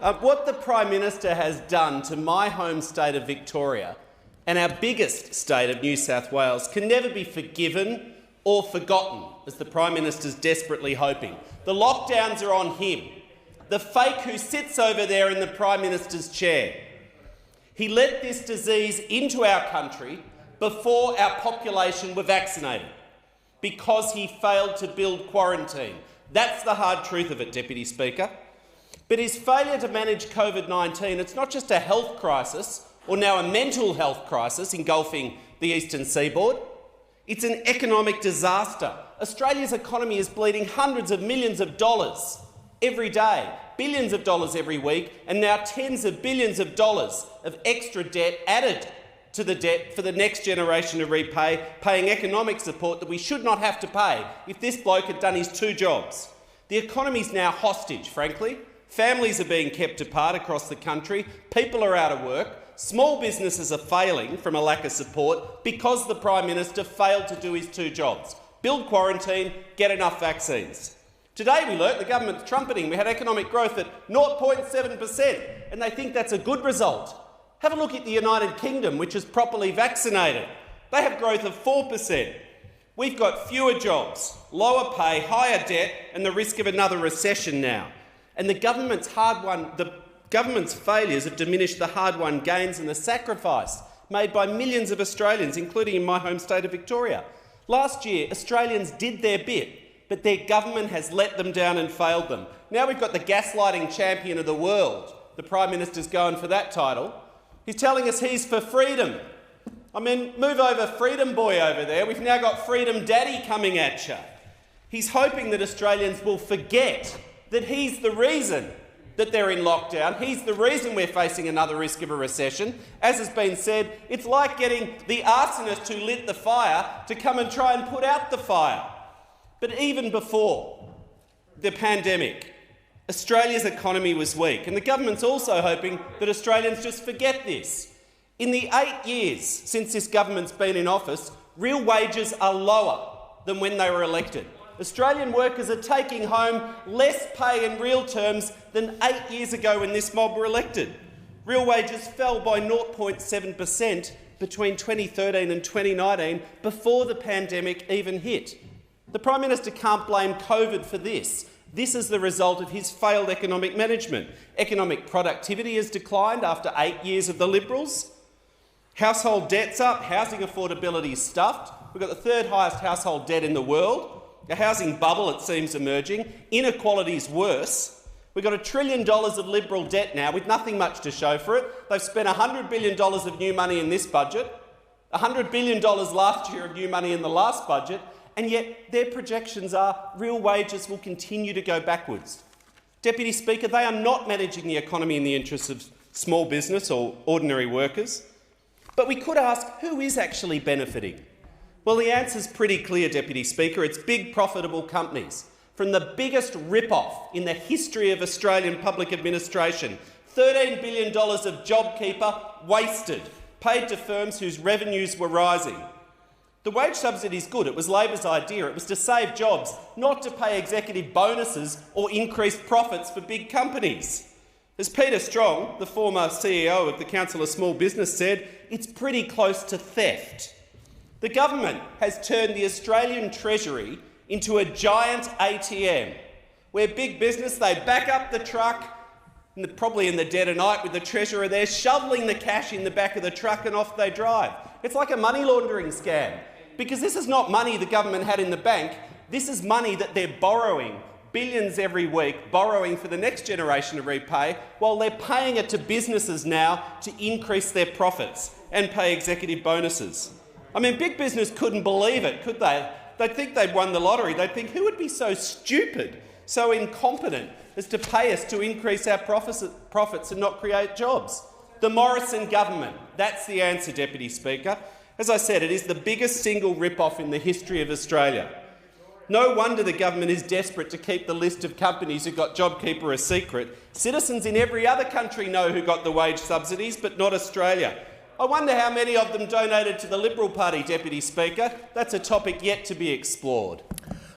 What the Prime Minister has done to my home state of Victoria and our biggest state of New South Wales can never be forgiven or forgotten, as the Prime Minister's desperately hoping. The lockdowns are on him, the fake who sits over there in the Prime Minister's chair. He let this disease into our country before our population were vaccinated, because he failed to build quarantine. That's the hard truth of it, Deputy Speaker. But his failure to manage COVID-19, it's not just a health crisis or now a mental health crisis engulfing the eastern seaboard. It's an economic disaster. Australia's economy is bleeding hundreds of millions of dollars every day, billions of dollars every week, and now tens of billions of dollars of extra debt added to the debt for the next generation to repay, paying economic support that we should not have to pay if this bloke had done his 2 jobs. The economy's now hostage, frankly. Families are being kept apart across the country, people are out of work, small businesses are failing from a lack of support because the Prime Minister failed to do his 2 jobs: build quarantine, get enough vaccines. Today we learnt the government's trumpeting we had economic growth at 0.7%, and they think that's a good result. Have a look at the United Kingdom, which is properly vaccinated. They have growth of 4%. We've got fewer jobs, lower pay, higher debt, and the risk of another recession now. And the government's failures have diminished the hard-won gains and the sacrifice made by millions of Australians, including in my home state of Victoria. Last year, Australians did their bit, but their government has let them down and failed them. Now we've got the gaslighting champion of the world. The Prime Minister's going for that title. He's telling us he's for freedom. I mean, move over Freedom Boy over there. We've now got Freedom Daddy coming at you. He's hoping that Australians will forget that he's the reason that they're in lockdown. He's the reason we're facing another risk of a recession. As has been said, it's like getting the arsonist who lit the fire to come and try and put out the fire. But even before the pandemic, Australia's economy was weak, and the government's also hoping that Australians just forget this. In the 8 years since this government's been in office, real wages are lower than when they were elected. Australian workers are taking home less pay in real terms than 8 years ago when this mob were elected. Real wages fell by 0.7% between 2013 and 2019, before the pandemic even hit. The Prime Minister can't blame COVID for this. This is the result of his failed economic management. Economic productivity has declined after 8 years of the Liberals. Household debt's up, housing affordability is stuffed. We've got the 3rd highest household debt in the world. A housing bubble, it seems, emerging. Inequality's worse. We've got $1 trillion of Liberal debt now with nothing much to show for it. They've spent $100 billion of new money in this budget, $100 billion last year of new money in the last budget, and yet their projections are real wages will continue to go backwards. Deputy Speaker, they are not managing the economy in the interests of small business or ordinary workers. But we could ask, who is actually benefiting? Well, the answer's pretty clear, Deputy Speaker. It's big, profitable companies. From the biggest rip-off in the history of Australian public administration, $13 billion of JobKeeper wasted, paid to firms whose revenues were rising. The wage subsidy is good. It was Labor's idea. It was to save jobs, not to pay executive bonuses or increase profits for big companies. As Peter Strong, the former CEO of the Council of Small Business, said, it's pretty close to theft. The government has turned the Australian Treasury into a giant ATM, where big business, they back up the truck, probably in the dead of night with the Treasurer there, shoveling the cash in the back of the truck, and off they drive. It's like a money laundering scam, because this is not money the government had in the bank. This is money that they're borrowing, billions every week, borrowing for the next generation to repay, while they're paying it to businesses now to increase their profits and pay executive bonuses. I mean, big business couldn't believe it, could they? They'd think they'd won the lottery. They'd think, who would be so stupid, so incompetent, as to pay us to increase our profits and not create jobs? The Morrison government. That's the answer, Deputy Speaker. As I said, it is the biggest single rip-off in the history of Australia. No wonder the government is desperate to keep the list of companies who got JobKeeper a secret. Citizens in every other country know who got the wage subsidies, but not Australia. I wonder how many of them donated to the Liberal Party, Deputy Speaker. That's a topic yet to be explored.